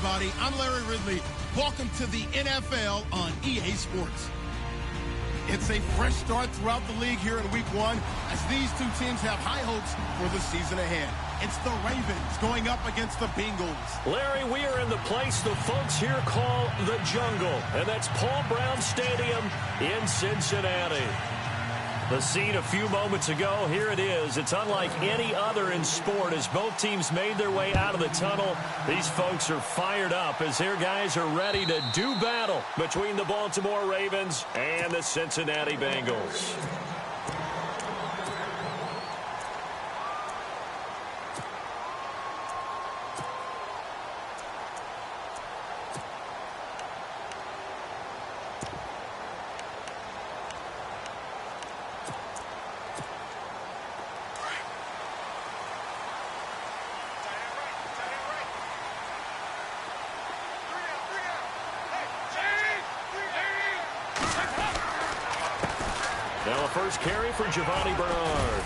everybody. I'm Larry Ridley. Welcome to the NFL on EA Sports. It's a fresh start throughout the league here in Week 1 as these two teams have high hopes for the season ahead. It's the Ravens going up against the Bengals. Larry, we are in the place the folks here call the Jungle, and that's Paul Brown Stadium in Cincinnati. The scene a few moments ago, here it is. It's unlike any other in sport as both teams made their way out of the tunnel. These folks are fired up as their guys are ready to do battle between the Baltimore Ravens and the Cincinnati Bengals. Now a first carry for Giovanni Bernard.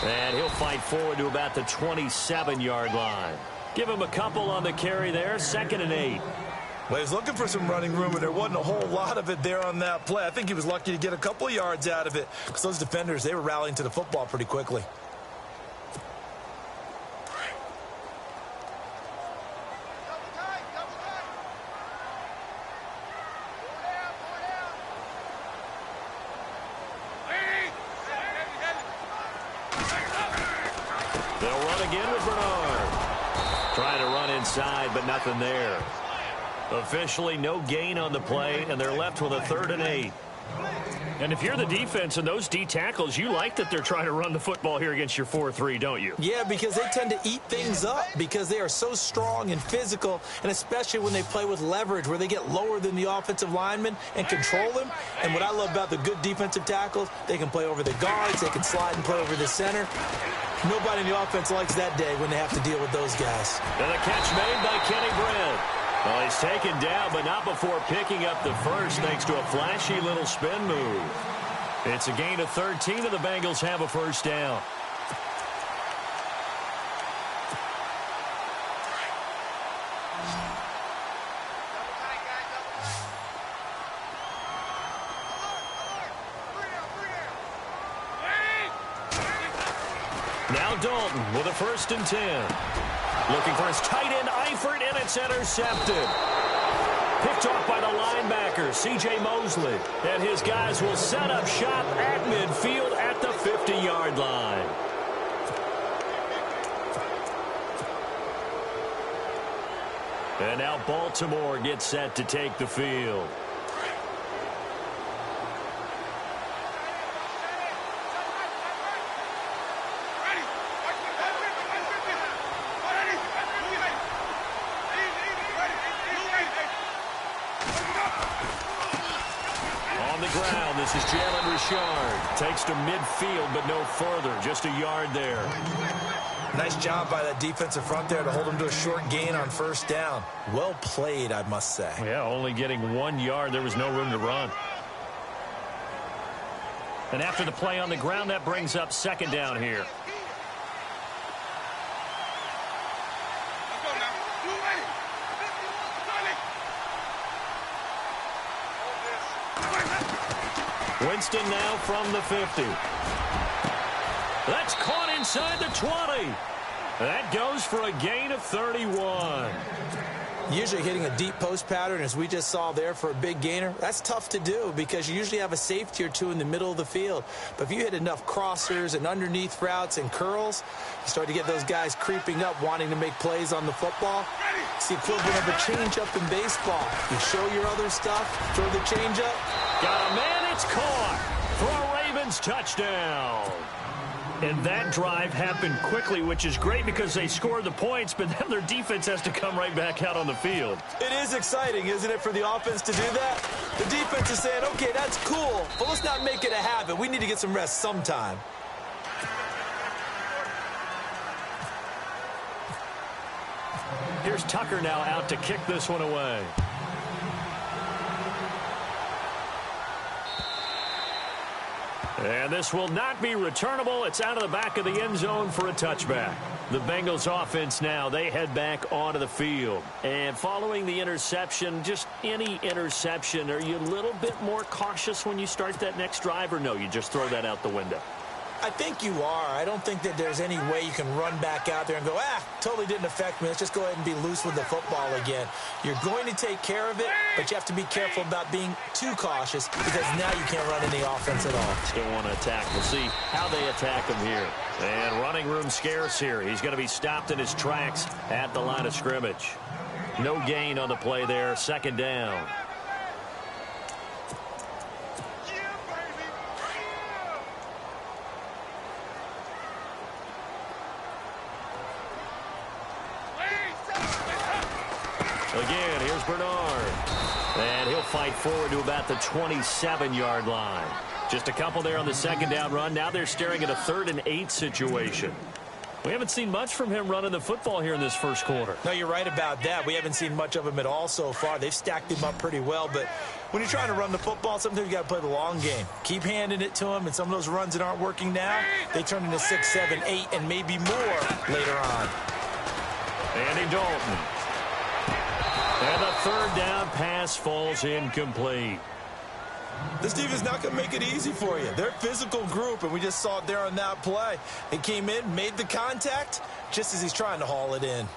And he'll fight forward to about the 27-yard line. Give him a couple on the carry there, 2nd and 8. Well, he was looking for some running room, and there wasn't a whole lot of it there on that play. I think he was lucky to get a couple of yards out of it because those defenders, they were rallying to the football pretty quickly. They'll run again with Bernard. Trying to run inside, but nothing there. Officially no gain on the play, and they're left with a 3rd and 8. And if you're the defense and those D tackles, you like that they're trying to run the football here against your 4-3, don't you? Yeah, because they tend to eat things up because they are so strong and physical, and especially when they play with leverage where they get lower than the offensive linemen and control them. And what I love about the good defensive tackles, they can play over the guards, they can slide and play over the center. Nobody in the offense likes that day when they have to deal with those guys. And a catch made by Kenny Brent. Well, he's taken down, but not before picking up the first thanks to a flashy little spin move. It's a gain of 13, and the Bengals have a first down. Now Dalton with a 1st and 10. Looking for his tight end, Eifert, and it's intercepted. Picked off by the linebacker, C.J. Mosley. And his guys will set up shop at midfield at the 50-yard line. And now Baltimore gets set to take the field. This is Jalen Richard. Takes to midfield, but no further. Just a yard there. Nice job by that defensive front there to hold him to a short gain on 1st down. Well played, I must say. Yeah, only getting 1 yard. There was no room to run. And after the play on the ground, that brings up 2nd down here. Winston now from the 50. That's caught inside the 20. That goes for a gain of 31. Usually hitting a deep post pattern, as we just saw there, for a big gainer, that's tough to do because you usually have a safety or two in the middle of the field. But if you hit enough crossers and underneath routes and curls, you start to get those guys creeping up, wanting to make plays on the football. It's the equivalent of a change-up in baseball. You show your other stuff, throw the change-up. Got a man, it's caught for a Ravens touchdown. And that drive happened quickly, which is great because they scored the points, but then their defense has to come right back out on the field. It is exciting, isn't it, for the offense to do that? The defense is saying, okay, that's cool, but let's not make it a habit. We need to get some rest sometime. Here's Tucker now out to kick this one away. And this will not be returnable. It's out of the back of the end zone for a touchback. The Bengals offense now, they head back onto the field. And following the interception, just any interception, are you a little bit more cautious when you start that next drive, or no, you just throw that out the window? I think you are. I don't think that there's any way you can run back out there and go, totally didn't affect me. Let's just go ahead and be loose with the football again. You're going to take care of it, but you have to be careful about being too cautious because now you can't run any offense at all. Still want to attack. We'll see how they attack him here. And running room scarce here. He's going to be stopped in his tracks at the line of scrimmage. No gain on the play there. Second down. Again, here's Bernard. And he'll fight forward to about the 27-yard line. Just a couple there on the second down run. Now they're staring at a 3rd and 8 situation. We haven't seen much from him running the football here in this first quarter. No, you're right about that. We haven't seen much of him at all so far. They've stacked him up pretty well, but when you're trying to run the football, sometimes you got to play the long game. Keep handing it to him, and some of those runs that aren't working now, they turn into 6, 7, 8, and maybe more later on. Andy Dalton. And the third down pass falls incomplete. This defense is not going to make it easy for you. They're a physical group, and we just saw it there on that play. He came in, made the contact, just as he's trying to haul it in.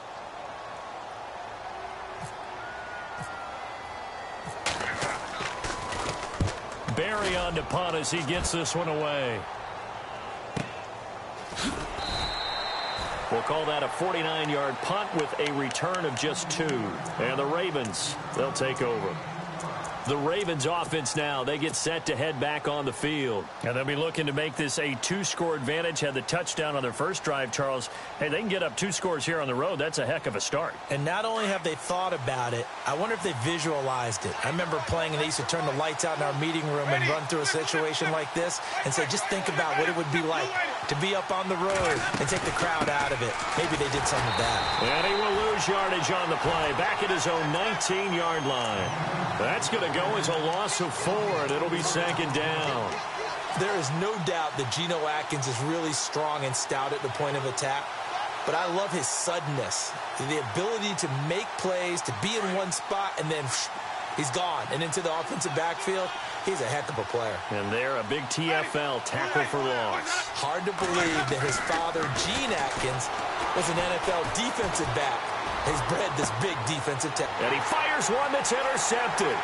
Barry on to punt as he gets this one away. We'll call that a 49-yard punt with a return of just 2. And the Ravens, they'll take over. The Ravens offense now, they get set to head back on the field. And they'll be looking to make this a 2-score advantage. Had the touchdown on their first drive, Charles. Hey, they can get up 2 scores here on the road. That's a heck of a start. And not only have they thought about it, I wonder if they visualized it. I remember playing and they used to turn the lights out in our meeting room and run through a situation like this and say, just think about what it would be like to be up on the road and take the crowd out of it. Maybe they did some of that. And he will lose yardage on the play, back at his own 19-yard line. That's going to go as a loss of 4, and it'll be second down. There is no doubt that Geno Atkins is really strong and stout at the point of attack, but I love his suddenness, the ability to make plays, to be in one spot, and then he's gone. And into the offensive backfield, he's a heck of a player. And there, a big TFL, tackle for loss. Hard to believe that his father, Gene Atkins, was an NFL defensive back. He's bred this big defensive tackle. And he fires one that's intercepted.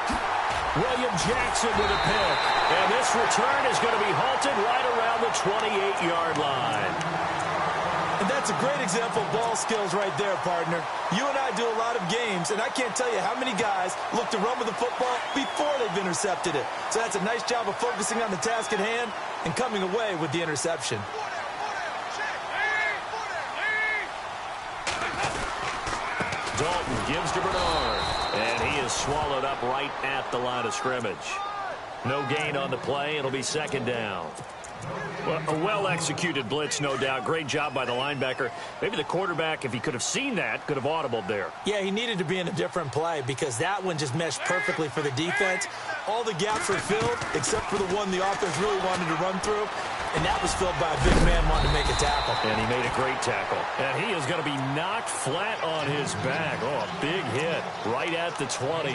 William Jackson with a pick. And this return is going to be halted right around the 28-yard line. And that's a great example of ball skills right there, partner. You and I do a lot of games, and I can't tell you how many guys look to run with the football before they've intercepted it. So that's a nice job of focusing on the task at hand and coming away with the interception. Dalton gives to Bernard, and he is swallowed up right at the line of scrimmage. No gain on the play. It'll be second down. Well, a well-executed blitz, no doubt. Great job by the linebacker. Maybe the quarterback, if he could have seen that, could have audibled there. Yeah, he needed to be in a different play because that one just meshed perfectly for the defense. All the gaps were filled except for the one the offense really wanted to run through, and that was filled by a big man wanting to make a tackle. And he made a great tackle. And he is going to be knocked flat on his back. Oh, a big hit right at the 20.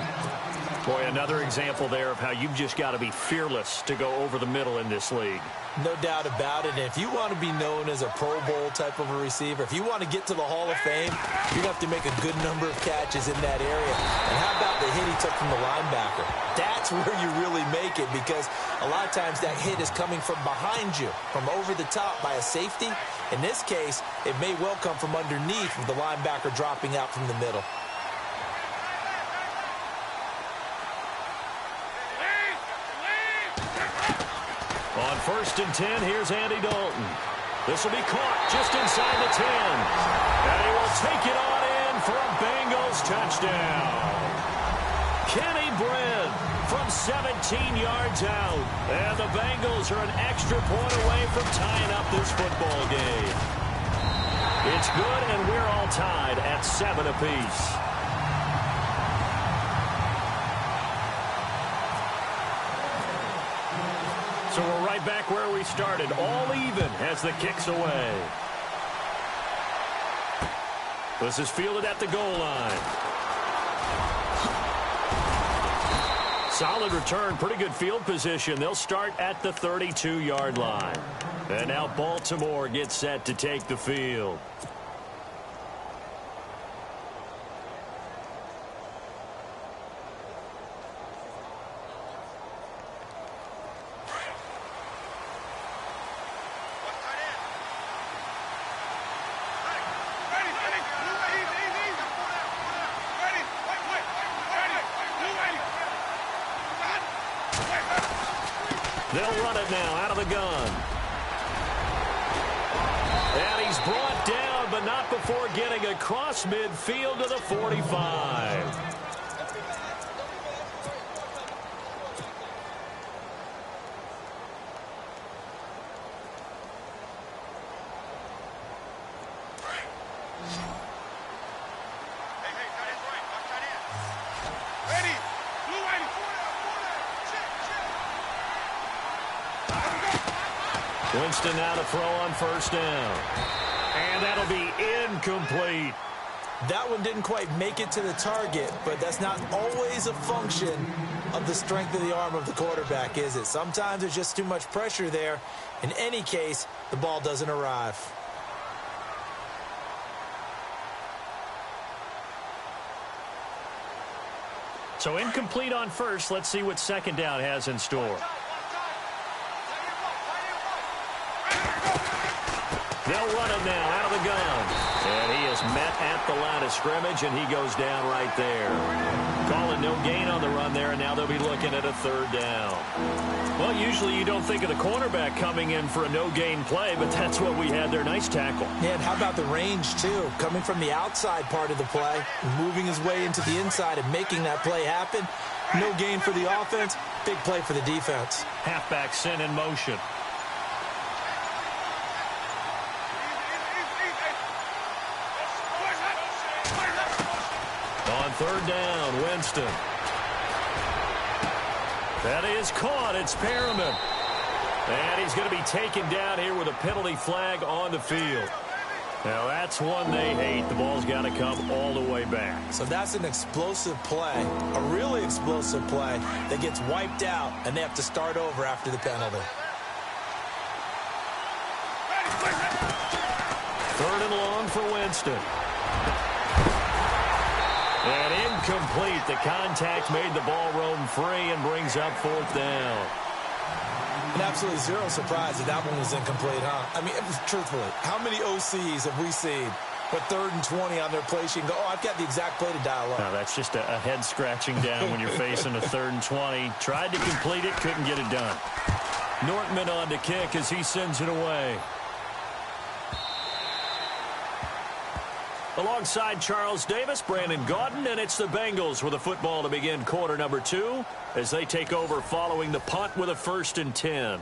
Boy, another example there of how you've just got to be fearless to go over the middle in this league. No doubt about it. And if you want to be known as a Pro Bowl type of a receiver, if you want to get to the Hall of Fame, you're going to have to make a good number of catches in that area. And how about the hit he took from the linebacker? That's where you really make it, because a lot of times that hit is coming from behind you, from over the top by a safety. In this case, it may well come from underneath with the linebacker dropping out from the middle. On 1st and 10, here's Andy Dalton. This will be caught just inside the 10. And he will take it on in for a Bengals touchdown. Kenny Brin from 17 yards out. And the Bengals are an extra point away from tying up this football game. It's good, and we're all tied at 7 apiece. So we're right right back where we started, all even as the kick's away. This is fielded at the goal line. Solid return, pretty good field position. They'll start at the 32-yard line. And now Baltimore gets set to take the field. They'll run it now out of the gun. And he's brought down, but not before getting across midfield to the 45. Winston now to throw on first down. And that'll be incomplete. That one didn't quite make it to the target, but that's not always a function of the strength of the arm of the quarterback, is it? Sometimes there's just too much pressure there. In any case, the ball doesn't arrive. So incomplete on first. Let's see what second down has in store. They'll run it now out of the gun. And he is met at the line of scrimmage, and he goes down right there. Calling no gain on the run there, and now they'll be looking at a third down. Well, usually you don't think of the cornerback coming in for a no-gain play, but that's what we had there. Nice tackle. Yeah, and how about the range, too? Coming from the outside part of the play, moving his way into the inside and making that play happen. No gain for the offense, big play for the defense. Halfback sent in motion. On third down, Winston. That is caught. It's Perriman. And he's going to be taken down here with a penalty flag on the field. Now, that's one they hate. The ball's got to come all the way back. So that's an explosive play, a really explosive play that gets wiped out, and they have to start over after the penalty. Third and long for Winston. And incomplete. The contact made the ball roam free and brings up fourth down. And absolutely zero surprise that that one was incomplete, huh? I mean, truthfully, how many OCs have we seen with 3rd and 20 on their play sheet and go, oh, I've got the exact play to dial up? No, that's just a head scratching down when you're facing a 3rd and 20. Tried to complete it, couldn't get it done. Nortman on to kick as he sends it away. Alongside Charles Davis, Brandon Gaudin, and it's the Bengals with a football to begin quarter number 2 as they take over following the punt with a 1st and 10.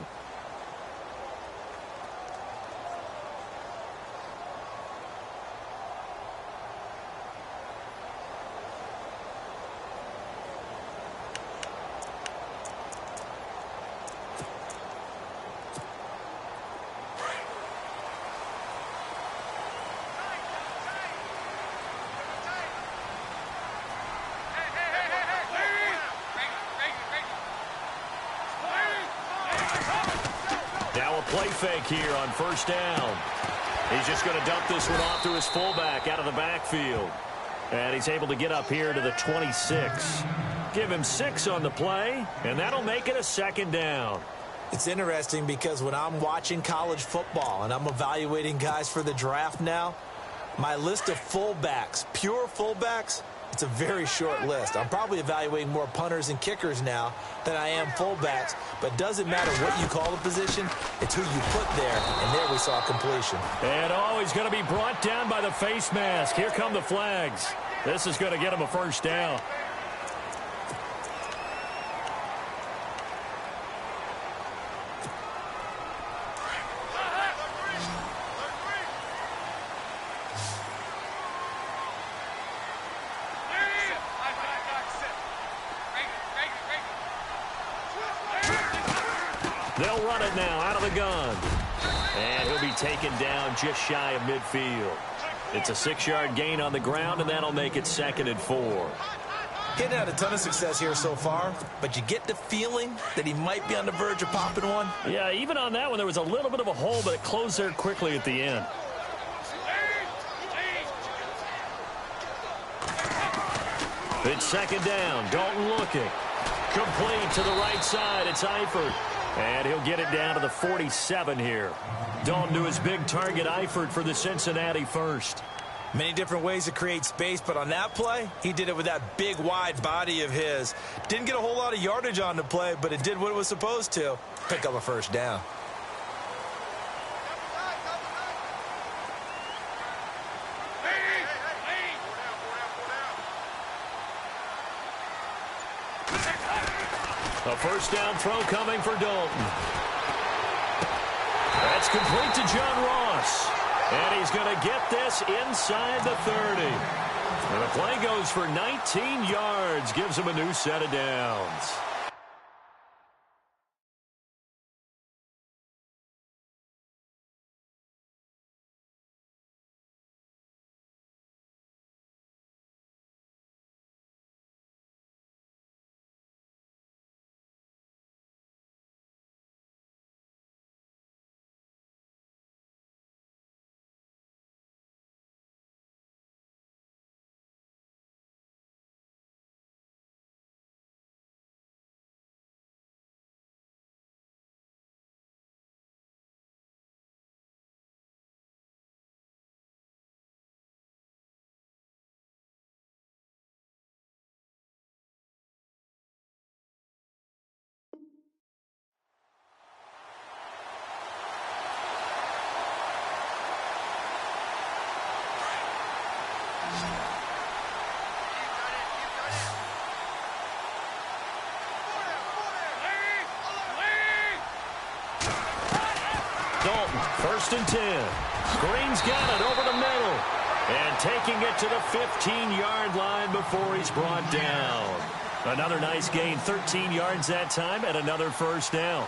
Play fake here on first down. He's just going to dump this one off to his fullback out of the backfield. And he's able to get up here to the 26. Give him 6 on the play, and that'll make it a 2nd down. It's interesting because when I'm watching college football and I'm evaluating guys for the draft now, my list of fullbacks, pure fullbacks, it's a very short list. I'm probably evaluating more punters and kickers now than I am fullbacks, but doesn't matter what you call the position, it's who you put there, and there we saw completion. And he's going to be brought down by the face mask. Here come the flags. This is going to get him a 1st down. They'll run it now out of the gun. And he'll be taken down just shy of midfield. It's a 6-yard gain on the ground, and that'll make it 2nd and 4. Getting had a ton of success here so far, but you get the feeling that he might be on the verge of popping one. Yeah, even on that one, there was a little bit of a hole, but it closed there quickly at the end. It's 2nd down. Dalton looking. Complete to the right side. It's Eifert. And he'll get it down to the 47 here. Dalton to his big target, Eifert, for the Cincinnati first. Many different ways to create space, but on that play, he did it with that big, wide body of his. Didn't get a whole lot of yardage on the play, but it did what it was supposed to. Pick up a 1st down. A 1st down throw coming for Dalton. That's complete to John Ross. And he's going to get this inside the 30. And the play goes for 19 yards. Gives him a new set of downs. Dalton, 1st and 10. Green's got it over the middle. And taking it to the 15-yard line before he's brought down. Another nice gain, 13 yards that time, and another 1st down.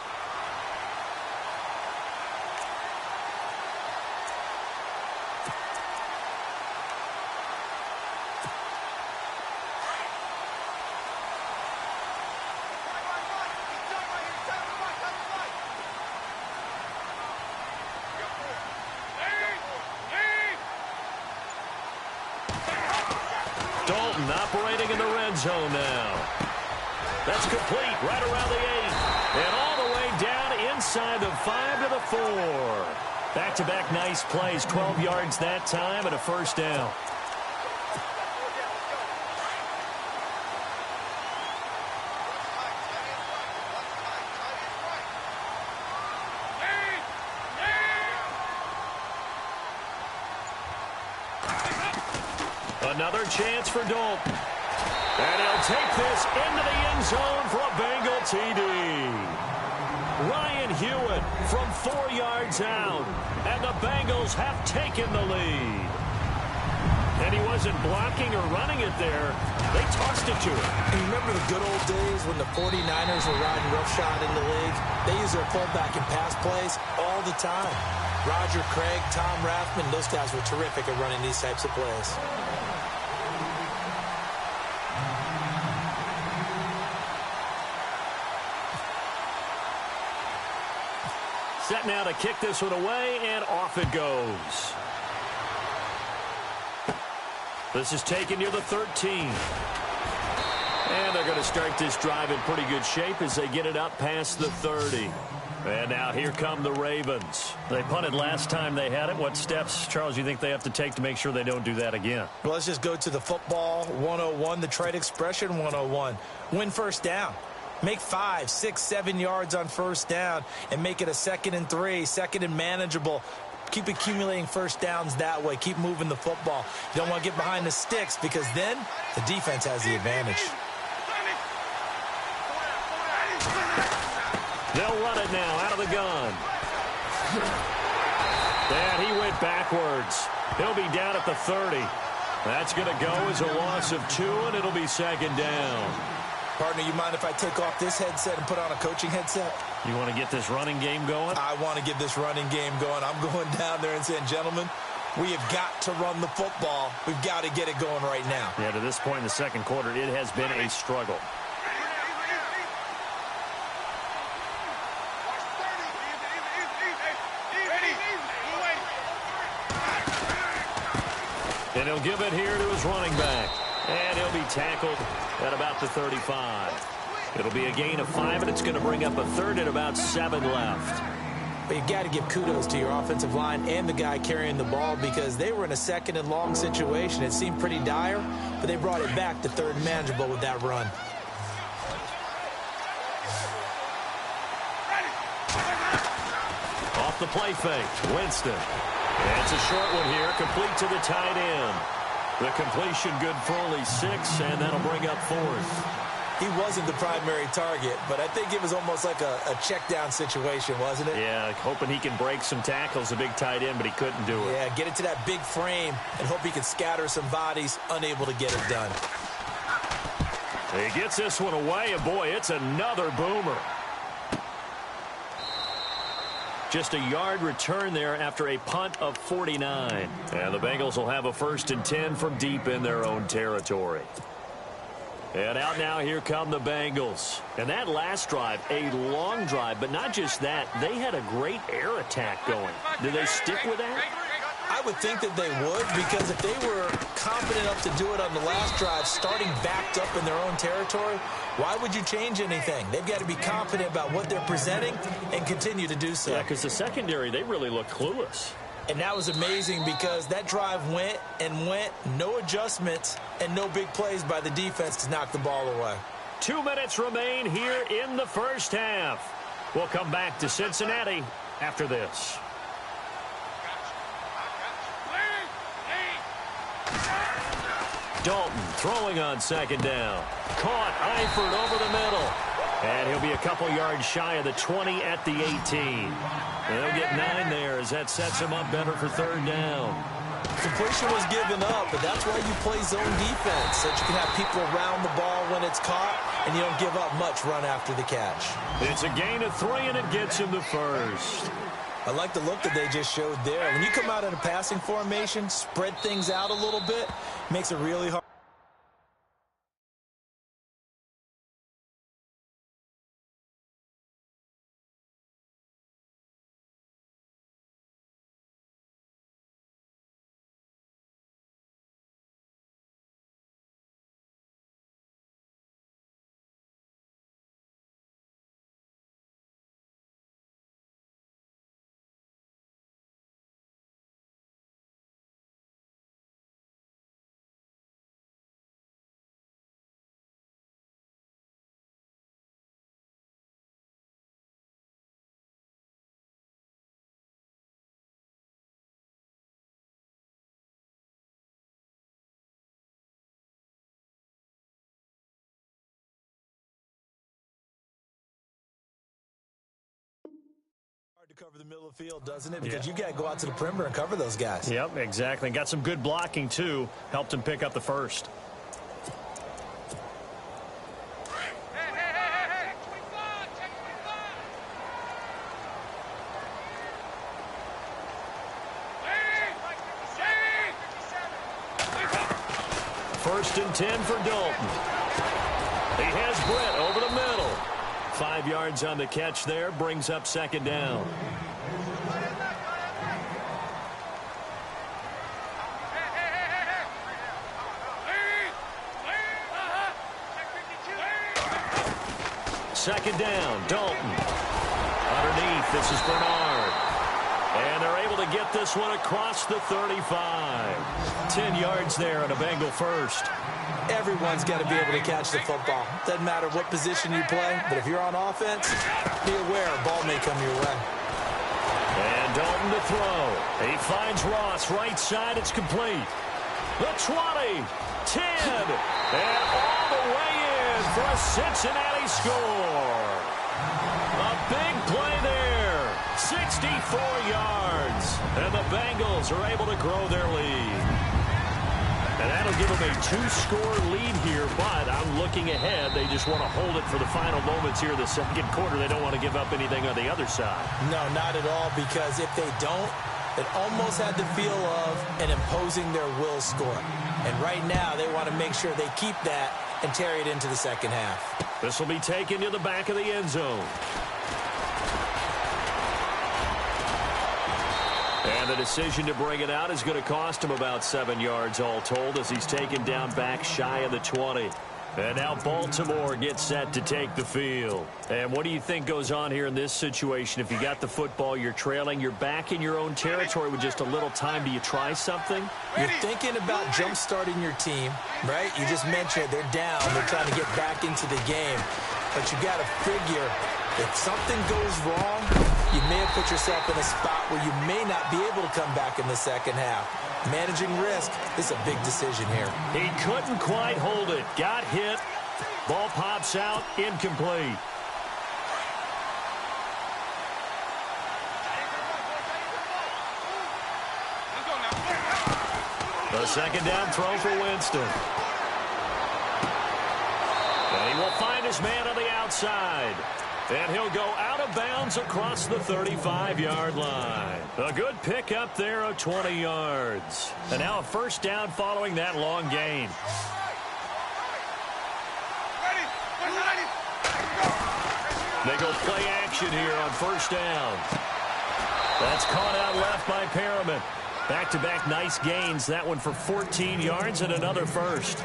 Dalton operating in the red zone now. That's complete right around the 8. And all the way down inside the 5 to the 4. Back-to-back nice plays, 12 yards that time and a 1st down. Another chance for Dalton. And he'll take this into the end zone for a Bengal TD. Ryan Hewitt from 4 yards out. And the Bengals have taken the lead. And he wasn't blocking or running it there. They tossed it to him. You remember the good old days when the 49ers were riding roughshod in the league? They used their fullback in pass plays all the time. Roger Craig, Tom Rathman, those guys were terrific at running these types of plays. Set now to kick this one away, and off it goes. This is taken near the 13. And they're going to start this drive in pretty good shape as they get it up past the 30. And now here come the Ravens. They punted last time they had it. What steps, Charles, you think they have to take to make sure they don't do that again? Well, let's just go to the football 101, the trade expression 101. Win 1st down. Make 5, 6, 7 yards on 1st down and make it a 2nd and 3, 2nd and manageable. Keep accumulating 1st downs that way. Keep moving the football. You don't want to get behind the sticks because then the defense has the advantage. They'll run it now out of the gun. And he went backwards. He'll be down at the 30. That's going to go as a loss of 2, and it'll be 2nd down. Partner, you mind if I take off this headset and put on a coaching headset? You want to get this running game going? I want to get this running game going. I'm going down there and saying, gentlemen, we have got to run the football. We've got to get it going right now. Yeah, to this point in the second quarter, it has been a struggle. And he'll give it here to his running back. And he'll be tackled at about the 35. It'll be a gain of 5, and it's going to bring up a third and about 7 left. But you got to give kudos to your offensive line and the guy carrying the ball because they were in a second and long situation. It seemed pretty dire, but they brought it back to third and manageable with that run. Off the play fake, Winston. And it's a short one here, complete to the tight end. The completion good for only 6, and that'll bring up 4th. He wasn't the primary target, but I think it was almost like a check-down situation, wasn't it? Yeah, hoping he can break some tackles, a big tight end, but he couldn't do it. Yeah, get it to that big frame and hope he can scatter some bodies, unable to get it done. He gets this one away, and boy, it's another boomer. Just a yard return there after a punt of 49. And the Bengals will have a 1st and 10 from deep in their own territory. And out now, here come the Bengals. And that last drive, a long drive, but not just that. They had a great air attack going. Do they stick with that? I would think that they would, because if they were confident enough to do it on the last drive, starting backed up in their own territory, why would you change anything? They've got to be confident about what they're presenting and continue to do so. Yeah, because the secondary, they really look clueless. And that was amazing because that drive went and went, no adjustments, and no big plays by the defense to knock the ball away. 2 minutes remain here in the first half. We'll come back to Cincinnati after this. Dalton throwing on 2nd down. Caught Eifert over the middle. And he'll be a couple yards shy of the 20 at the 18. They'll get 9 there as that sets him up better for 3rd down. Completion was given up, but that's why you play zone defense, so that you can have people around the ball when it's caught, and you don't give up much run after the catch. It's a gain of 3, and it gets him the 1st. I like the look that they just showed there. When you come out in a passing formation, spread things out a little bit, makes it really hard. To cover the middle of the field, doesn't it? Because you got to go out to the perimeter and cover those guys. Yep, exactly. Got some good blocking, too. Helped him pick up the 1st. First and 10 for Dalton. He has Britt over the middle. 5 yards on the catch there, brings up 2nd down. Second down, Dalton. Underneath, this is Bernard. And they're able to get this one across the 35. 10 yards there on a Bengal 1st. Everyone's got to be able to catch the football. Doesn't matter what position you play, but if you're on offense, be aware a ball may come your way. And Dalton to throw. He finds Ross right side. It's complete. The 20, 10, and all the way in for a Cincinnati score. A big play there. 64 yards. And the Bengals are able to grow their lead. And that'll give them a 2-score lead here, but I'm looking ahead. They just want to hold it for the final moments here in the second quarter. They don't want to give up anything on the other side. No, not at all, because if they don't, it almost had the feel of an imposing their will score. And right now, they want to make sure they keep that and carry it into the second half. This will be taken to the back of the end zone. And the decision to bring it out is going to cost him about 7 yards all told as he's taken down back shy of the 20. And now Baltimore gets set to take the field. And what do you think goes on here in this situation? If you got the football, you're trailing, you're back in your own territory with just a little time. Do you try something? You're thinking about jump-starting your team, right? You just mentioned they're down. They're trying to get back into the game. But you got to figure if something goes wrong, you may have put yourself in a spot where you may not be able to come back in the second half. Managing risk is a big decision here. He couldn't quite hold it. Got hit. Ball pops out. Incomplete. The second down throw for Winston. And he will find his man on the outside. And he'll go out of bounds across the 35-yard line. A good pick up there of 20 yards. And now a first down following that long gain. They go play action here on first down. That's caught out left by Perriman. Back-to-back nice gains. That one for 14 yards and another first.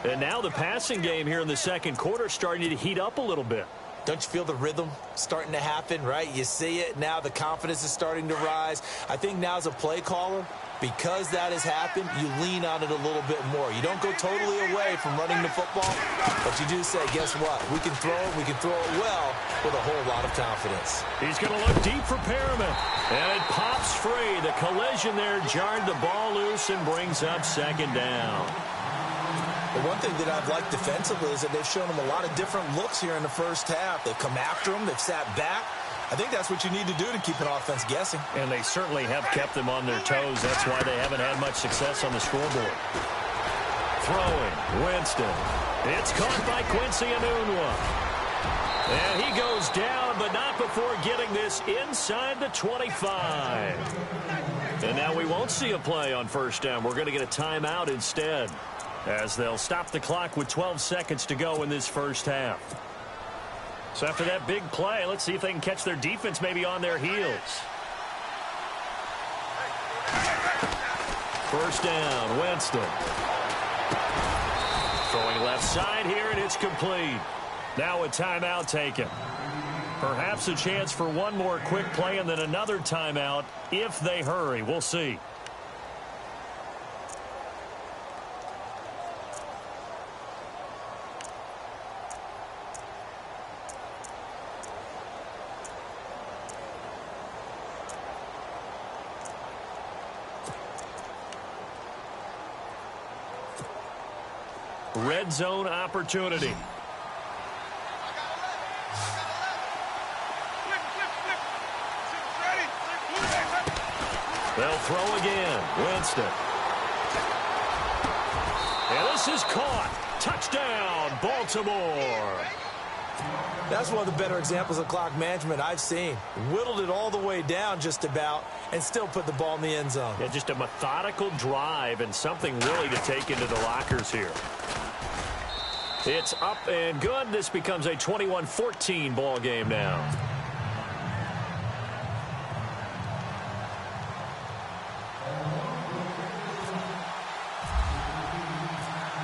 And now the passing game here in the second quarter starting to heat up a little bit. Don't you feel the rhythm starting to happen, right? You see it. Now the confidence is starting to rise. I think now as a play caller, because that has happened, you lean on it a little bit more. You don't go totally away from running the football, but you do say, guess what? We can throw it well with a whole lot of confidence. He's going to look deep for Perriman. And it pops free. The collision there jarred the ball loose and brings up second down. The one thing that I've liked defensively is that they've shown them a lot of different looks here in the first half. They've come after them. They've sat back. I think that's what you need to do to keep an offense guessing. And they certainly have kept them on their toes. That's why they haven't had much success on the scoreboard. Throwing, Winston. It's caught by Quincy Enunwa. And he goes down, but not before getting this inside the 25. And now we won't see a play on first down. We're going to get a timeout instead, as they'll stop the clock with 12 seconds to go in this first half. So after that big play, let's see if they can catch their defense maybe on their heels. First down, Winston. Throwing left side here, and it's complete. Now a timeout taken. Perhaps a chance for one more quick play and then another timeout if they hurry. We'll see. Red zone opportunity. They'll throw again. Winston. And this is caught. Touchdown, Baltimore. That's one of the better examples of clock management I've seen. Whittled it all the way down just about and still put the ball in the end zone. Yeah, just a methodical drive and something really to take into the lockers here. It's up and good. This becomes a 21-14 ball game now.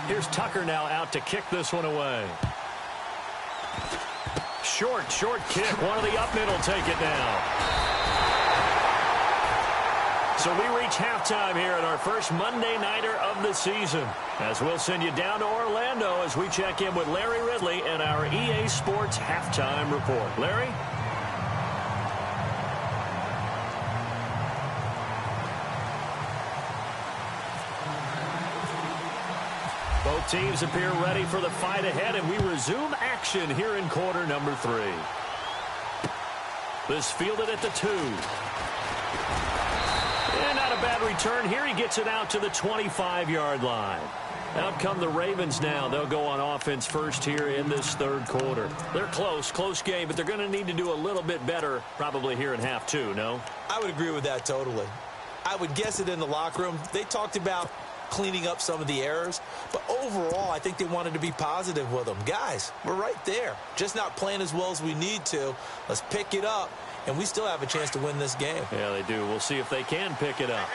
Here's Tucker now out to kick this one away. Short kick. One of the up middle take it now. So we reach halftime here at our first Monday Nighter of the season, as we'll send you down to Orlando as we check in with Larry Ridley and our EA Sports Halftime Report. Larry? Both teams appear ready for the fight ahead, and we resume action here in quarter number 3. This fielded at the 2. And out a bad return here. He gets it out to the 25-yard line. Out come the Ravens now. They'll go on offense first here in this third quarter. They're close game, but they're going to need to do a little bit better probably here in half two, no? I would agree with that totally. I would guess it in the locker room. They talked about cleaning up some of the errors, but overall, I think they wanted to be positive with them. Guys, we're right there. Just not playing as well as we need to. Let's pick it up, and we still have a chance to win this game. Yeah, they do. We'll see if they can pick it up.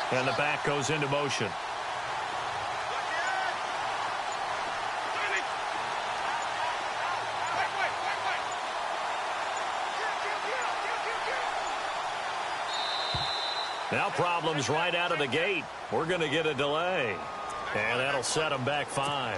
And the back goes into motion. Now problems right out of the gate. We're going to get a delay. And that'll set them back 5.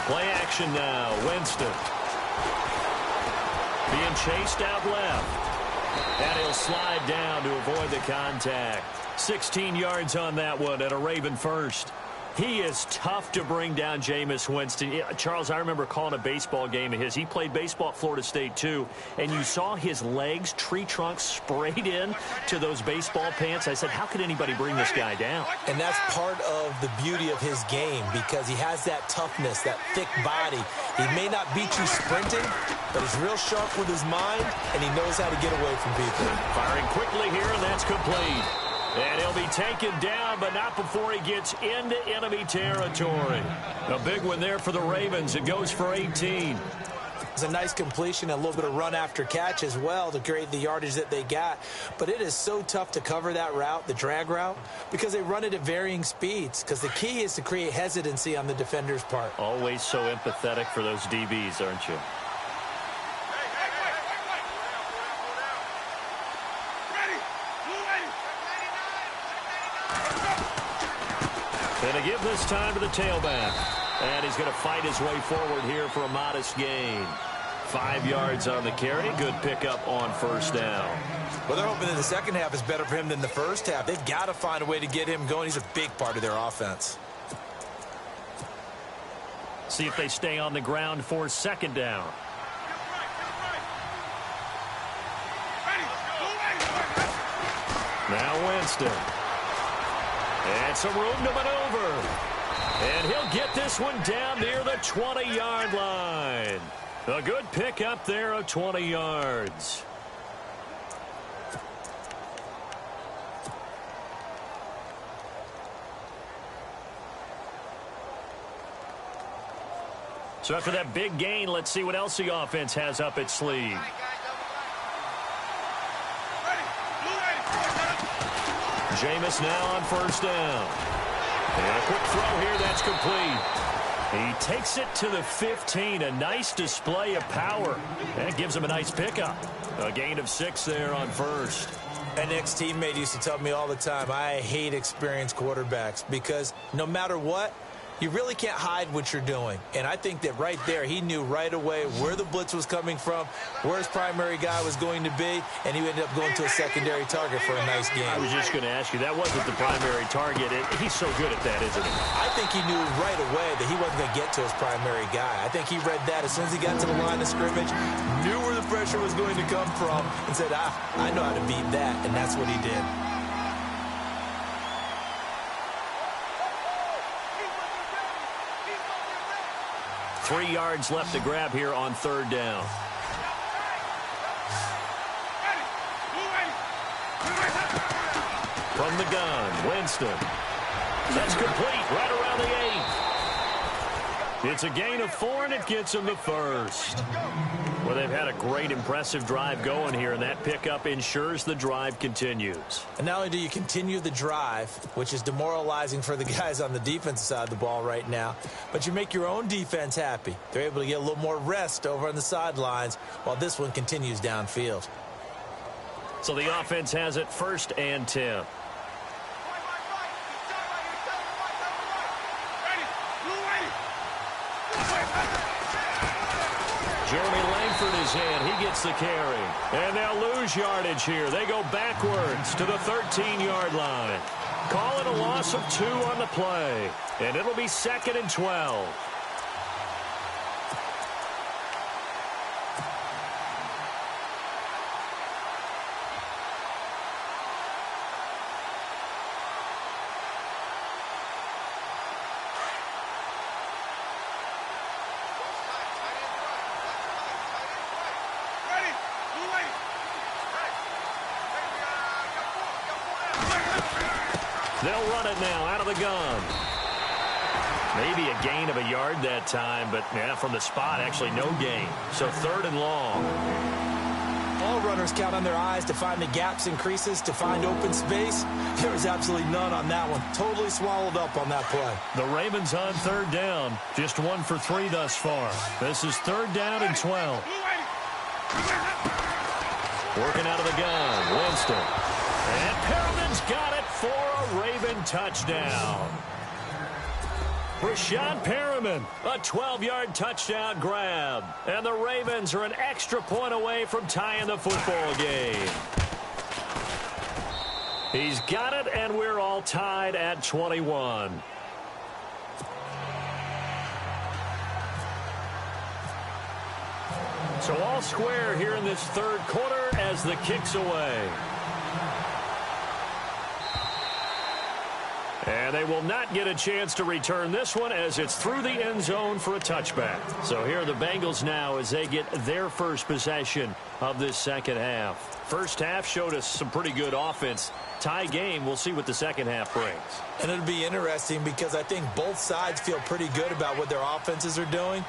Play action now. Winston. Being chased out left. And he'll slide down to avoid the contact. 16 yards on that one at a Raven first. He is tough to bring down, Jameis Winston. Charles, I remember calling a baseball game of his. He played baseball at Florida State, too. And you saw his legs, tree trunks sprayed in to those baseball pants. I said, how could anybody bring this guy down? And that's part of the beauty of his game because he has that toughness, that thick body. He may not beat you sprinting, but he's real sharp with his mind, and he knows how to get away from people. Firing quickly here, and that's complete. And he'll be taken down, but not before he gets into enemy territory. A big one there for the Ravens. It goes for 18. It's a nice completion, a little bit of run after catch as well to create the yardage that they got. But it is so tough to cover that route, the drag route, because they run it at varying speeds. Because the key is to create hesitancy on the defender's part. Always so empathetic for those DBs, aren't you? And a give this time to the tailback. And he's going to fight his way forward here for a modest gain. 5 yards on the carry. Good pickup on first down. Well, they're hoping that the second half is better for him than the first half. They've got to find a way to get him going. He's a big part of their offense. See if they stay on the ground for second down. Now Winston. And some room to maneuver. And he'll get this one down near the 20-yard line. A good pickup there of 20 yards. So after that big gain, let's see what else the offense has up its sleeve. Jameis now on first down. And a quick throw here, that's complete. He takes it to the 15. A nice display of power. That gives him a nice pickup. A gain of 6 there on first. An ex-teammate used to tell me all the time, I hate experienced quarterbacks because no matter what, you really can't hide what you're doing. And I think that right there, he knew right away where the blitz was coming from, where his primary guy was going to be, and he ended up going to a secondary target for a nice game. I was just going to ask you, that wasn't the primary target. He's so good at that, isn't he? I think he knew right away that he wasn't going to get to his primary guy. I think he read that as soon as he got to the line of scrimmage, knew where the pressure was going to come from, and said, I know how to beat that, and that's what he did. Three yards left to grab here on third down. From the gun, Winston. That's complete right around the 8. It's a gain of 4, and it gets him the first. Well, they've had a great, impressive drive going here, and that pickup ensures the drive continues. And not only do you continue the drive, which is demoralizing for the guys on the defensive side of the ball right now, but you make your own defense happy. They're able to get a little more rest over on the sidelines while this one continues downfield. So the offense has it 1st and 10. Jeremy Langford is in. He gets the carry. And they'll lose yardage here. They go backwards to the 13-yard line. Call it a loss of 2 on the play. And it'll be 2nd and 12. They'll run it now out of the gun. Maybe a gain of a yard that time, but yeah, from the spot, actually no gain. So 3rd and long. All runners count on their eyes to find the gaps and creases, to find open space. There was absolutely none on that one. Totally swallowed up on that play. The Ravens on 3rd down. Just 1 for 3 thus far. This is 3rd down and 12. Working out of the gun, Winston. And Perriman's got it for a Raven touchdown. Rashad Perriman, a 12-yard touchdown grab. And the Ravens are an extra point away from tying the football game. He's got it, and we're all tied at 21. So all square here in this 3rd quarter as the kick's away. And they will not get a chance to return this one as it's through the end zone for a touchback. So here are the Bengals now as they get their first possession of this 2nd half. First half showed us some pretty good offense. Tie game, we'll see what the 2nd half brings. And it'll be interesting because I think both sides feel pretty good about what their offenses are doing.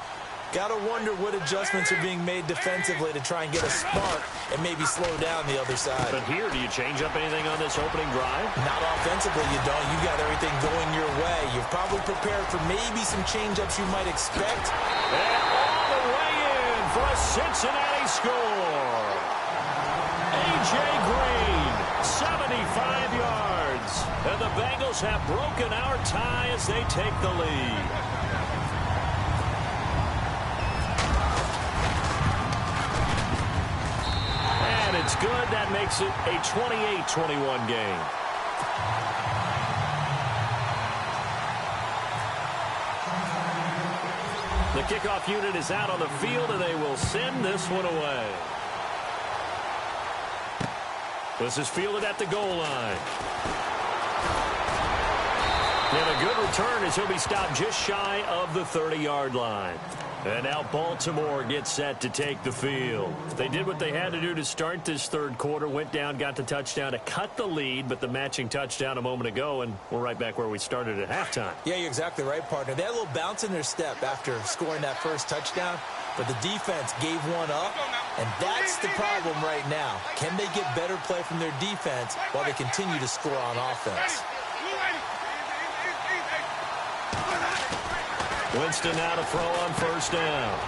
Got to wonder what adjustments are being made defensively to try and get a spark and maybe slow down the other side. But here, do you change up anything on this opening drive? Not offensively, you don't. You got everything going your way. You've probably prepared for maybe some change-ups you might expect. And all the way in for a Cincinnati score. A.J. Green, 75 yards. And the Bengals have broken our tie as they take the lead. It's good. That makes it a 28-21 game. The kickoff unit is out on the field, and they will send this one away. This is fielded at the goal line. And a good return as he'll be stopped just shy of the 30-yard line. And now Baltimore gets set to take the field. They did what they had to do to start this 3rd quarter. Went down, got the touchdown to cut the lead, but the matching touchdown a moment ago, and we're right back where we started at halftime. Yeah, you're exactly right, partner. They had a little bounce in their step after scoring that first touchdown, but the defense gave one up, and that's the problem right now. Can they get better play from their defense while they continue to score on offense? Winston now to throw on 1st down.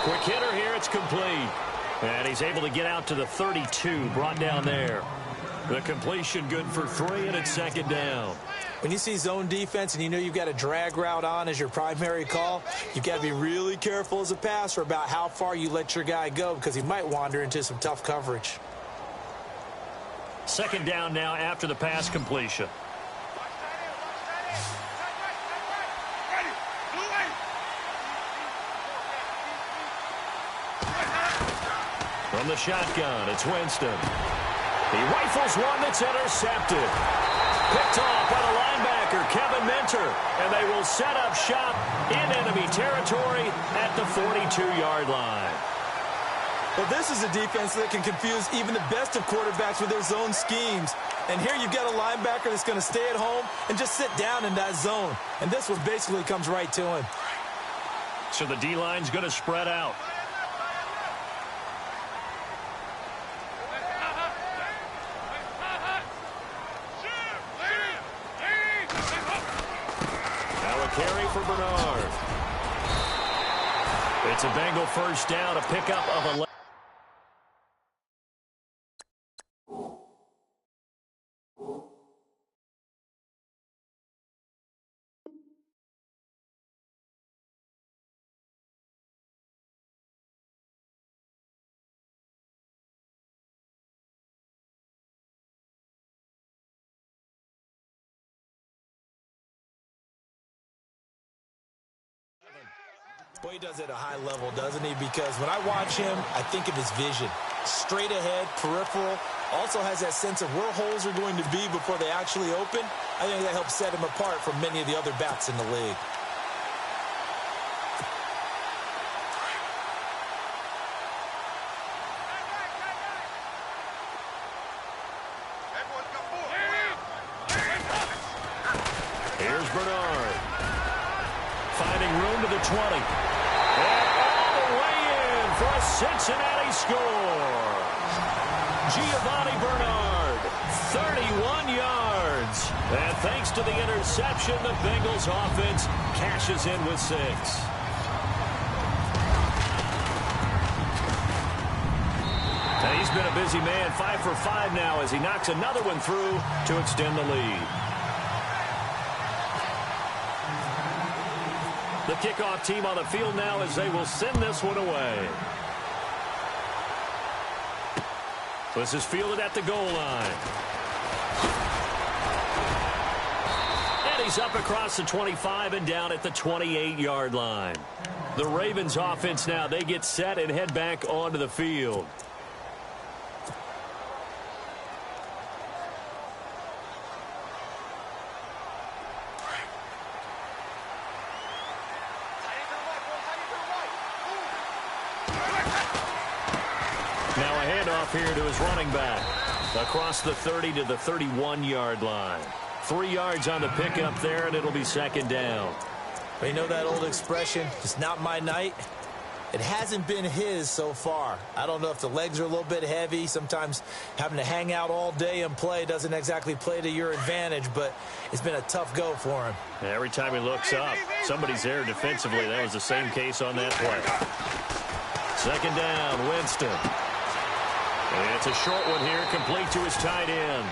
Quick hitter here, it's complete. And he's able to get out to the 32, brought down there. The completion good for 3, and it's 2nd down. When you see zone defense and you know you've got a drag route on as your primary call, you've got to be really careful as a passer about how far you let your guy go because he might wander into some tough coverage. 2nd down now after the pass completion. From the shotgun, it's Winston. He rifles one that's intercepted. Picked off by the linebacker, Kevin Minter. And they will set up shop in enemy territory at the 42-yard line. Well, this is a defense that can confuse even the best of quarterbacks with their zone schemes. And here you've got a linebacker that's going to stay at home and just sit down in that zone. And this one basically comes right to him. So the D-line's going to spread out. Carry for Bernard. It's a Bengal 1st down, a pickup of 11. Boy, he does it at a high level, doesn't he? Because when I watch him, I think of his vision. Straight ahead, peripheral. Also has that sense of where holes are going to be before they actually open. I think that helps set him apart from many of the other bats in the league. Here's Bernard. Finding room to the 20. And all the way in for a Cincinnati score. Giovanni Bernard, 31 yards. And thanks to the interception, the Bengals offense cashes in with 6. And he's been a busy man, 5 for 5 now as he knocks another one through to extend the lead. The kickoff team on the field now as they will send this one away. This is fielded at the goal line. And he's up across the 25 and down at the 28-yard line. The Ravens offense now, they get set and head back onto the field. Now a handoff here to his running back. Across the 30 to the 31-yard line. 3 yards on the pickup there, and it'll be second down. You know that old expression, it's not my night? It hasn't been his so far. I don't know if the legs are a little bit heavy. Sometimes having to hang out all day and play doesn't exactly play to your advantage, but it's been a tough go for him. Every time he looks up, somebody's there defensively. That was the same case on that play. Second down, Winston. And it's a short one here, complete to his tight end.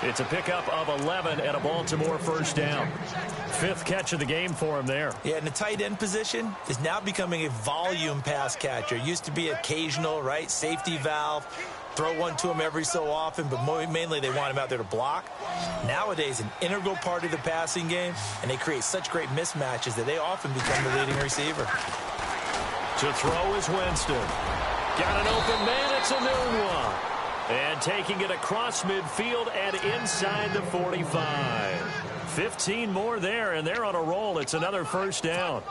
It's a pickup of 11 and a Baltimore first down. 5th catch of the game for him there. Yeah, and the tight end position is now becoming a volume pass catcher. Used to be occasional, right? Safety valve. Throw one to him every so often, but mainly they want him out there to block. Nowadays, an integral part of the passing game, and they create such great mismatches that they often become the leading receiver. To throw is Winston. Got an open man, it's a Nunwa. And taking it across midfield and inside the 45. 15 more there, and they're on a roll. It's another first down.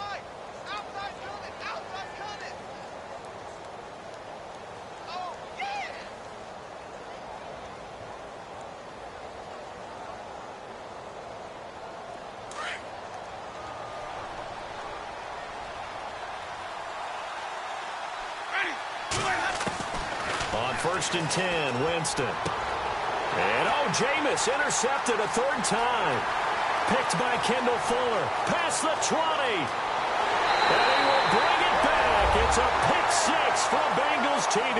On 1st and 10, Winston. And Jameis intercepted a 3rd time. Picked by Kendall Fuller. Past the 20. And he will bring it back. It's a pick 6 from Bengals TD.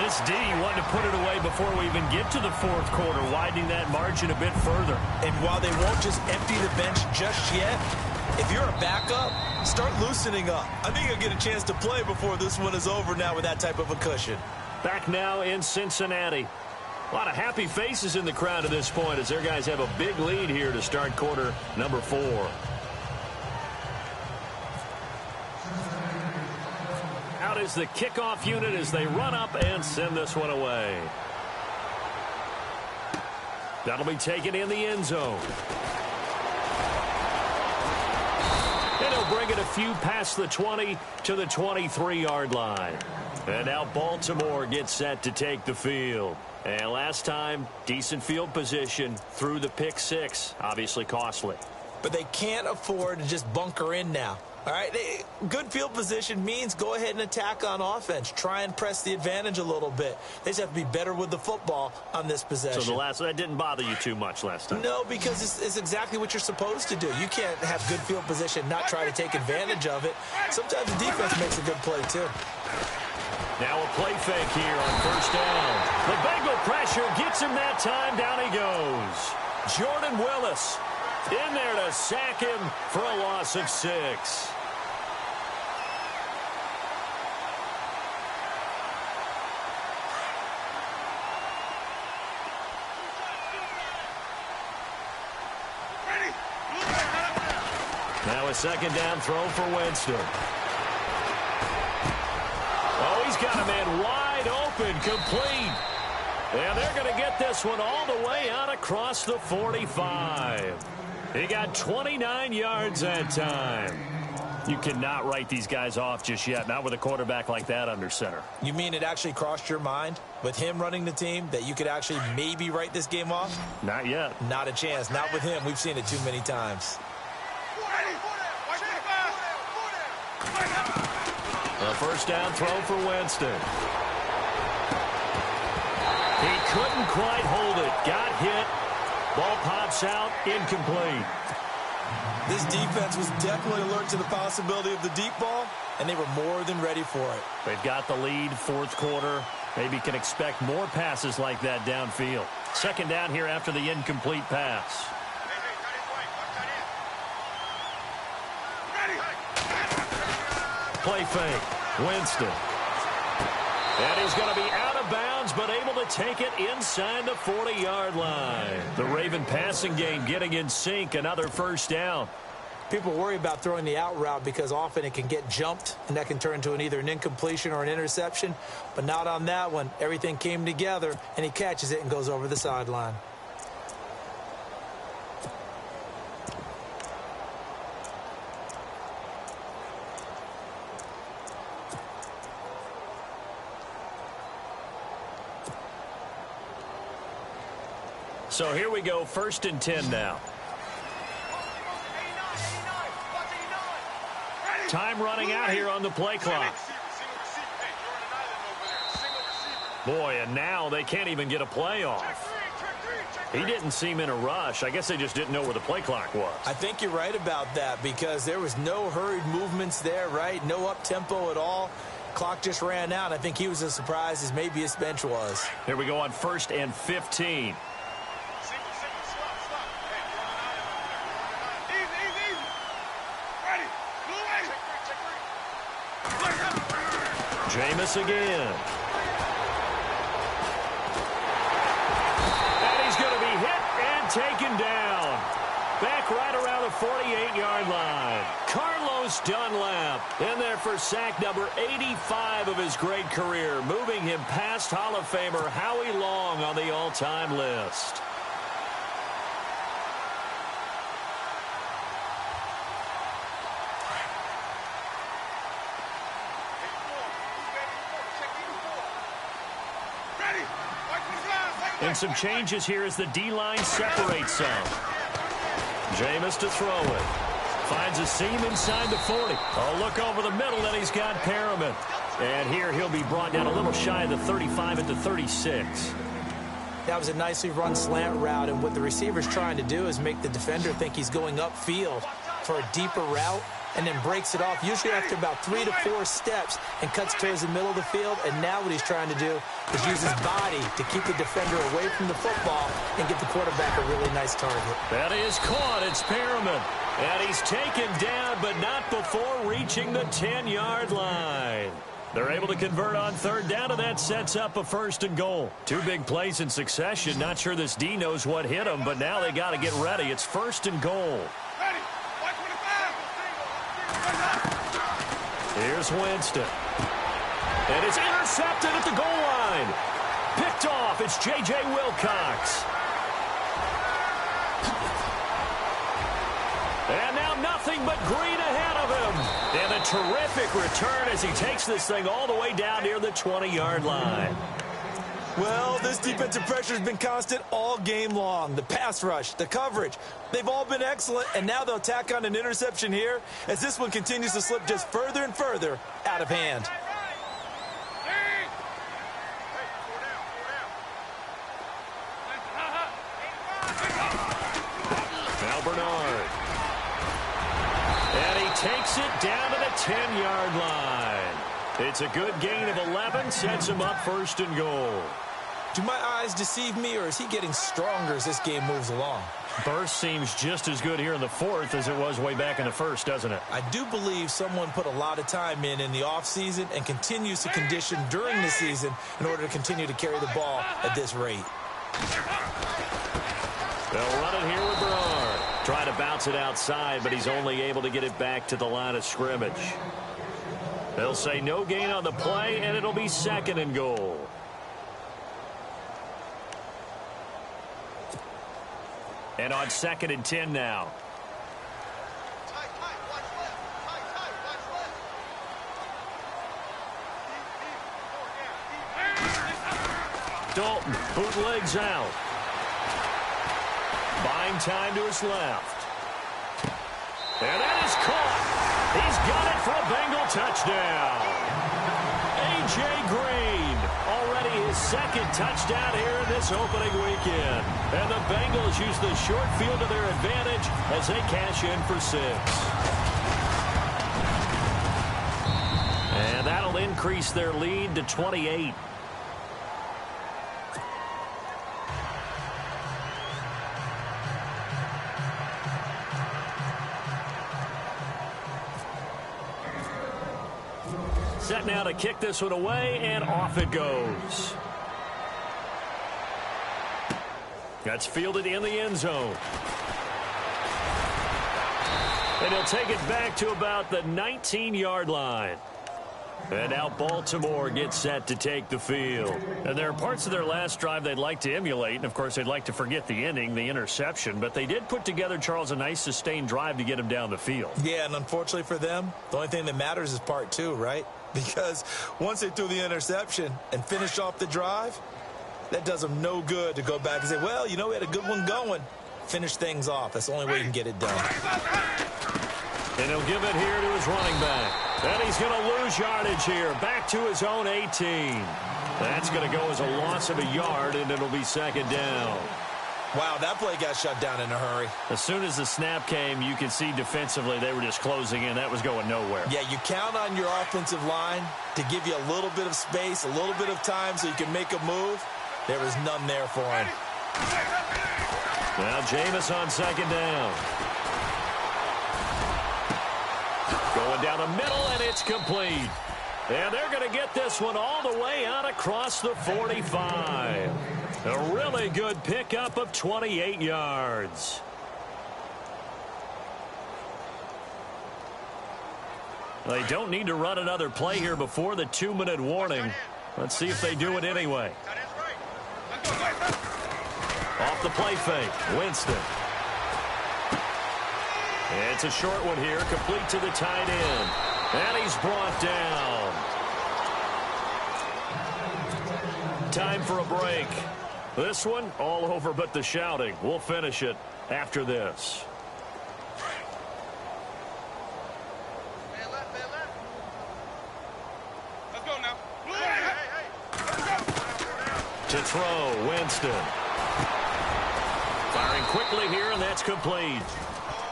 This D wanted to put it away before we even get to the 4th quarter, widening that margin a bit further. And while they won't just empty the bench just yet, if you're a backup, start loosening up. I think you'll get a chance to play before this one is over now with that type of a cushion. Back now in Cincinnati. A lot of happy faces in the crowd at this point as their guys have a big lead here to start quarter number 4. Out is the kickoff unit as they run up and send this one away. That'll be taken in the end zone. And he'll bring it a few past the 20 to the 23-yard line. And now Baltimore gets set to take the field. And last time, decent field position through the pick 6. Obviously costly. But they can't afford to just bunker in now. All right, good field position means go ahead and attack on offense. Try and press the advantage a little bit. They just have to be better with the football on this possession. So that didn't bother you too much last time? No, because it's exactly what you're supposed to do. You can't have good field position, not try to take advantage of it. Sometimes the defense makes a good play, too. Now a play fake here on 1st down. The Bengal pressure gets him that time. Down he goes. Jordan Willis in there to sack him for a loss of 6. Now a second down throw for Winston. Oh, he's got a man wide open, complete. And they're going to get this one all the way out across the 45. He got 29 yards that time. You cannot write these guys off just yet, not with a quarterback like that under center. You mean it actually crossed your mind with him running the team that you could actually maybe write this game off? Not yet. Not a chance. Not with him. We've seen it too many times. A first down throw for Winston. He couldn't quite hold it. Got hit. Ball pops out. Incomplete. This defense was definitely alert to the possibility of the deep ball, and they were more than ready for it. They've got the lead, fourth quarter. Maybe can expect more passes like that downfield. Second down here after the incomplete pass. Play fake. Winston. And he's going to be out of bounds, but able to take it inside the 40-yard line. The Raven passing game getting in sync. Another first down. People worry about throwing the out route because often it can get jumped, and that can turn into either an incompletion or an interception. But not on that one. Everything came together, and he catches it and goes over the sideline. So here we go, 1st and 10 now. Time running out here on the play clock. Boy, and now they can't even get a play off. He didn't seem in a rush. I guess they just didn't know where the play clock was. I think you're right about that because there was no hurried movements there, right? No up-tempo at all. Clock just ran out. I think he was as surprised as maybe his bench was. Here we go on 1st and 15. Jameis again. And he's going to be hit and taken down. Back right around the 48-yard line. Carlos Dunlap in there for sack number 85 of his great career, moving him past Hall of Famer Howie Long on the all-time list. And some changes here as the D-line separates some. Jameis to throw it. Finds a seam inside the 40. Oh, look over the middle, and he's got Perriman. And here he'll be brought down a little shy of the 35 at the 36. That was a nicely run slant route, and what the receiver's trying to do is make the defender think he's going upfield for a deeper route, and then breaks it off, usually after about 3 to 4 steps, and cuts towards the middle of the field. And now what he's trying to do is use his body to keep the defender away from the football and get the quarterback a really nice target. That is caught. It's Perriman. And he's taken down, but not before reaching the 10-yard line. They're able to convert on 3rd down, and that sets up a 1st and goal. 2 big plays in succession. Not sure this D knows what hit him, but now they got to get ready. It's 1st and goal. Here's Winston. And it's intercepted at the goal line. Picked off. It's J.J. Wilcox. And now nothing but green ahead of him. And a terrific return as he takes this thing all the way down near the 20-yard line. Well, this defensive pressure has been constant all game long. The pass rush, the coverage, they've all been excellent, and now they'll tack on an interception here as this one continues to slip just further and further out of hand. Now Bernard. And he takes it down to the 10-yard line. It's a good gain of 11, sets him up 1st and goal. Do my eyes deceive me, or is he getting stronger as this game moves along? Burst seems just as good here in the 4th as it was way back in the 1st, doesn't it? I do believe someone put a lot of time in the offseason and continues to condition during the season in order to continue to carry the ball at this rate. They'll run it here with Bernard. Trying to bounce it outside, but he's only able to get it back to the line of scrimmage. They'll say no gain on the play, and it'll be 2nd and goal. And on 2nd and 10 now. Dalton bootlegs out. Buying time to his left. And that is caught. He's got it for a Bengal touchdown. A.J. Green, already his 2nd touchdown here in this opening weekend. And the Bengals use the short field to their advantage as they cash in for 6. And that'll increase their lead to 28. Set now to kick this one away, and off it goes. That's fielded in the end zone. And he'll take it back to about the 19-yard line. And now Baltimore gets set to take the field. And there are parts of their last drive they'd like to emulate. And, of course, they'd like to forget the inning, the interception. But they did put together, Charles, a nice sustained drive to get him down the field. Yeah, and unfortunately for them, the only thing that matters is part 2, right? Because once they threw the interception and finished off the drive, that does them no good to go back and say, well, you know, we had a good one going. Finish things off. That's the only way you can get it done. And he'll give it here to his running back. And he's going to lose yardage here. Back to his own 18. That's going to go as a loss of a yard, and it'll be 2nd down. Wow, that play got shut down in a hurry. As soon as the snap came, you could see defensively they were just closing in. That was going nowhere. Yeah, you count on your offensive line to give you a little bit of space, a little bit of time so you can make a move. There was none there for him. Now Jameis on 2nd down. Going down the middle, and it's complete. And they're going to get this one all the way out across the 45. A really good pickup of 28 yards. They don't need to run another play here before the 2-minute warning. Let's see if they do it anyway. Off the play fake, Winston. It's a short one here, complete to the tight end. And he's brought down. Time for a break. This one, all over but the shouting. We'll finish it after this. Let's go now. To throw, Winston. Firing quickly here, and that's complete.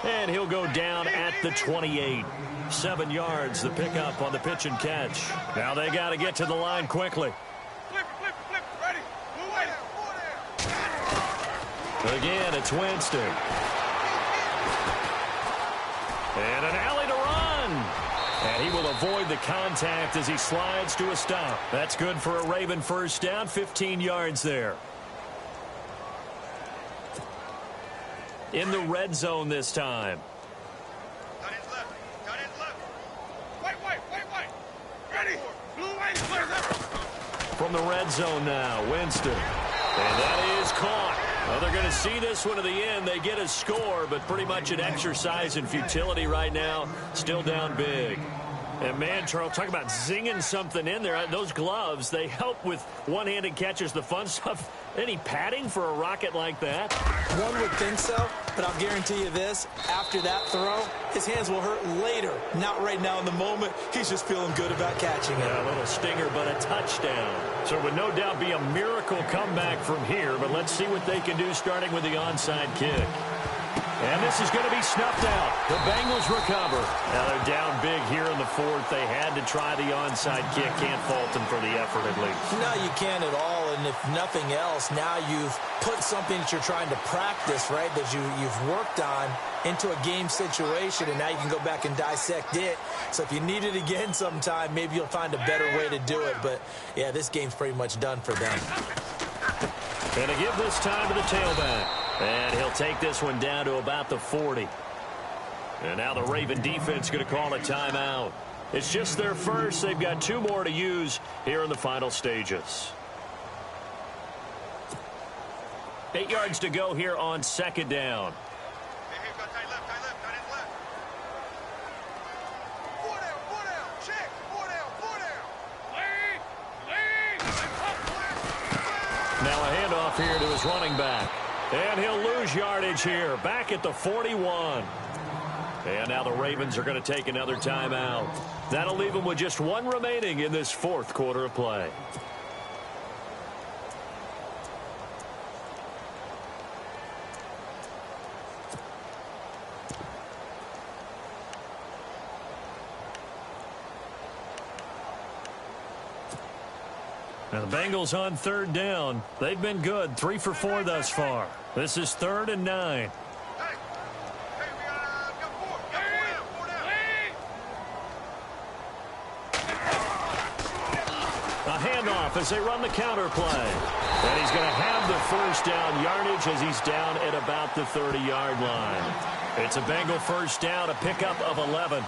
And he'll go down at the 28. 7 yards, the pickup on the pitch and catch. Now they got to get to the line quickly. Flip, ready. Again, it's Winston. And an alley to run. And he will avoid the contact as he slides to a stop. That's good for a Raven first down, 15 yards there. In the red zone this time. Got his left. Wait. Ready. Blue white, From the red zone now, Winston. And that is caught. Well, they're going to see this one to the end. They get a score, but pretty much an exercise in futility right now. Still down big. And, man, Charles, talk about zinging something in there. Those gloves, they help with one-handed catches, the fun stuff. Any padding for a rocket like that? One would think so, but I'll guarantee you this. After that throw, his hands will hurt later. Not right now in the moment. He's just feeling good about catching it. Yeah, a little stinger, but a touchdown. So it would no doubt be a miracle comeback from here, but let's see what they can do starting with the onside kick. And this is going to be snuffed out. The Bengals recover. Now they're down big here in the 4th. They had to try the onside kick. Can't fault them for the effort at least. No, you can't at all. And if nothing else, now you've put something that you're trying to practice, right, that you've worked on into a game situation, and now you can go back and dissect it. So if you need it again sometime, maybe you'll find a better way to do it. But, yeah, this game's pretty much done for them. And to give this time to the tailback. And he'll take this one down to about the 40. And now the Raven defense going to call a timeout. It's just their first. They've got 2 more to use here in the final stages. 8 yards to go here on second down. Hey, got tight left, tight left, tight end left. 4 down, check, 4 down. Lead. Now a handoff here to his running back. And he'll lose yardage here, back at the 41. And now the Ravens are going to take another timeout. That'll leave them with just 1 remaining in this 4th quarter of play. Now the Bengals on 3rd down. They've been good, 3 for 4 thus far. This is 3rd and 9. Hey, we got 4. Got 4 down. A handoff as they run the counter play. And he's going to have the first down yardage as he's down at about the 30-yard line. It's a Bengal first down, a pickup of 11.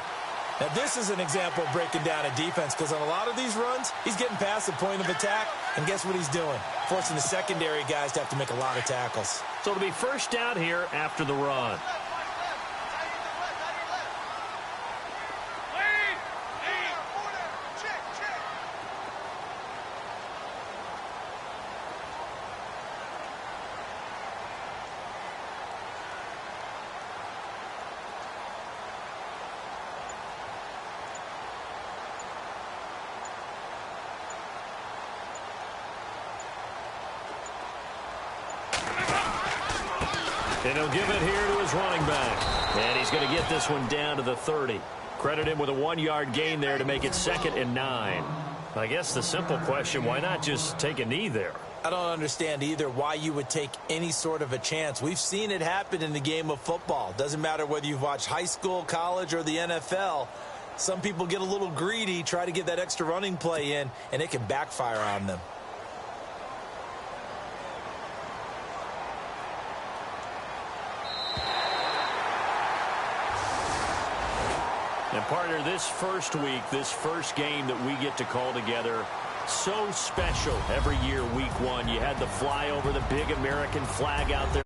Now, this is an example of breaking down a defense because on a lot of these runs, he's getting past the point of attack, and guess what he's doing? Forcing the secondary guys to have to make a lot of tackles. So it'll be first down here after the run. And he'll give it here to his running back. And he's going to get this one down to the 30. Credit him with a 1-yard gain there to make it 2nd and 9. I guess the simple question, why not just take a knee there? I don't understand either why you would take any sort of a chance. We've seen it happen in the game of football. Doesn't matter whether you've watched high school, college, or the NFL. Some people get a little greedy, try to get that extra running play in, and it can backfire on them. And partner, this first week, this first game that we get to call together, so special every year, week 1. You had the fly over the big American flag out there.